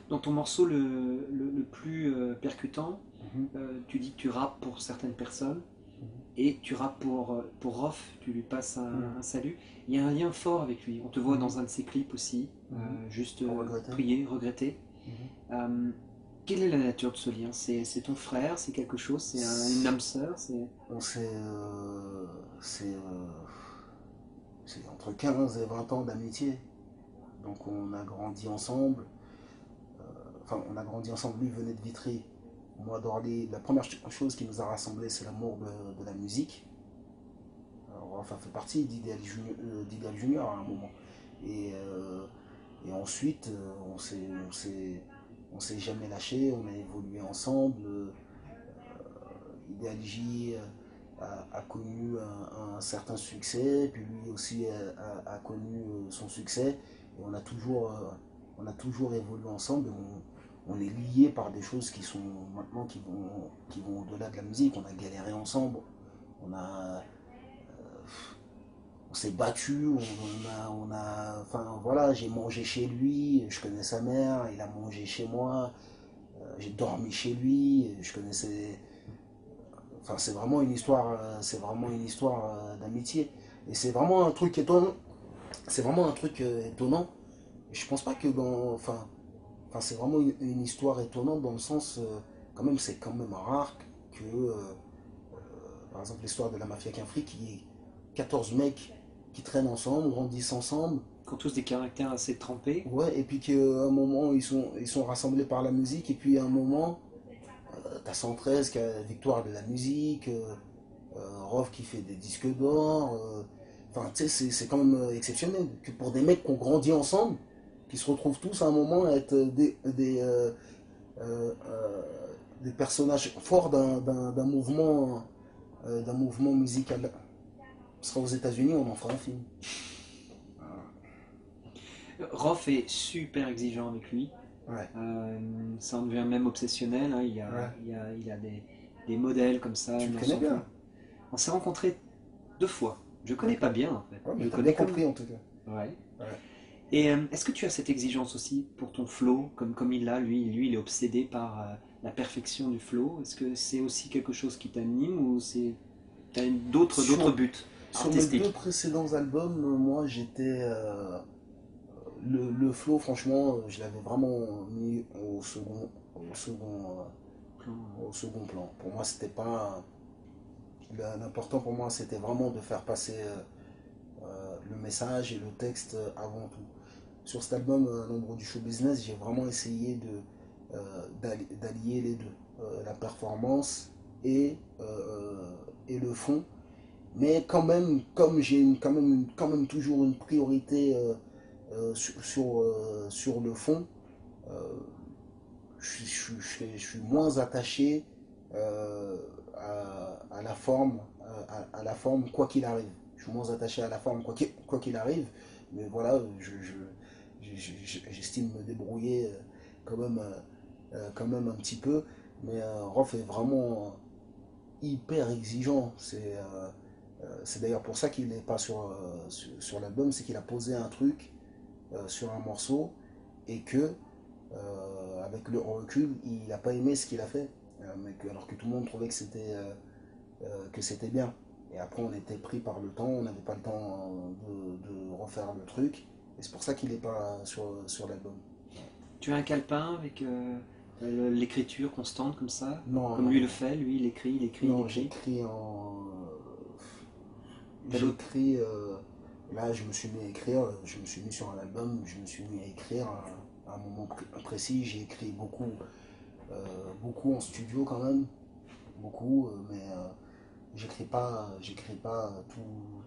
Dans ton morceau le plus percutant, Mhm, tu dis que tu rappes pour certaines personnes mhm, et tu rappes pour Rof, tu lui passes mhm, un salut. Il y a un lien fort avec lui. On te voit mhm, dans un de ses clips aussi, mhm. juste Regretter. prier, regretter. Mhm. Euh, Quelle est la nature de ce lien? C'est ton frère, c'est quelque chose, c'est une âme sœur, c'est... On s'est, c'est entre 15 et 20 ans d'amitié. Donc on a grandi ensemble. Enfin, on a grandi ensemble. Lui venait de Vitry, moi d'Orly. La première chose qui nous a rassemblés, c'est l'amour de la musique. Alors, enfin, fait partie d'Idéal Junior à un moment. Et, euh, et ensuite, on s'est jamais lâché. On a évolué ensemble. Idéal J a connu un certain succès, puis lui aussi a connu son succès. Et on a toujours évolué ensemble. Et on est liés par des choses qui sont maintenant qui vont au-delà de la musique. On a galéré ensemble. On a, on s'est battu. Enfin voilà, j'ai mangé chez lui. Je connais sa mère. Il a mangé chez moi. J'ai dormi chez lui. Je connaissais. Enfin, c'est vraiment une histoire d'amitié. Et c'est vraiment un truc étonnant. C'est vraiment un truc étonnant. Je pense pas que c'est vraiment une histoire étonnante dans le sens, quand même, c'est quand même rare que, par exemple, l'histoire de la mafia Quinfri, qui est 14 mecs qui traînent ensemble, grandissent ensemble, Qui ont tous des caractères assez trempés. ouais, et puis qu'à un moment, ils sont rassemblés par la musique, et puis à un moment, t'as 113 qui a la victoire de la musique, Rof qui fait des disques d'or. Enfin, tu sais, c'est quand même exceptionnel que pour des mecs qui ont grandi ensemble, qui se retrouvent tous à un moment à être euh, euh, des personnages forts d'un mouvement musical. Ce sera aux États-Unis, on en fera un film. Rof est super exigeant avec lui. Ouais, Euh, Ça en devient même obsessionnel, hein. ouais. Il a des modèles comme ça Tu le dans connais son fond. bien. On s'est rencontrés deux fois. Je connais pas D'accord. bien en fait. Ouais, mais Je t'as connais bien comme. compris en tout cas. Ouais. Ouais. Et est-ce que tu as cette exigence aussi pour ton flow, comme il l'a, lui il est obsédé par la perfection du flow. Est-ce que c'est aussi quelque chose qui t'anime ou c'est t'as d'autres Sur, buts sur mes deux artistiques? précédents albums, moi j'étais. Le flow, franchement, je l'avais vraiment mis au second plan. Pour moi, c'était pas. L'important pour moi, c'était vraiment de faire passer le message et le texte avant tout. Sur cet album, L'ombre du show business, j'ai vraiment essayé d'allier les deux. La performance et le fond. Mais quand même, comme j'ai quand même toujours une priorité sur le fond, euh, je suis moins attaché à la forme, à la forme quoi qu'il arrive. Je suis moins attaché à la forme quoi qu'il arrive, mais voilà, j'estime me débrouiller quand même un petit peu. Mais Rof est vraiment hyper exigeant. C'est d'ailleurs pour ça qu'il n'est pas sur l'album, c'est qu'il a posé un truc sur un morceau et que avec le recul, il n'a pas aimé ce qu'il a fait, alors que tout le monde trouvait que c'était bien. Et après, on était pris par le temps, on n'avait pas le temps de refaire le truc, et c'est pour ça qu'il n'est pas sur l'album. Tu as un calepin avec l'écriture constante comme ça, Non, comme non, lui le non. fait, lui il écrit, il écrit, il Non, écrit. j'écris en. T'as d'autres. J'écris. Là, je me suis mis à écrire, je me suis mis sur un album, je me suis mis à écrire à un moment précis. J'ai écrit beaucoup en studio quand même, beaucoup, mais j'écris pas tout,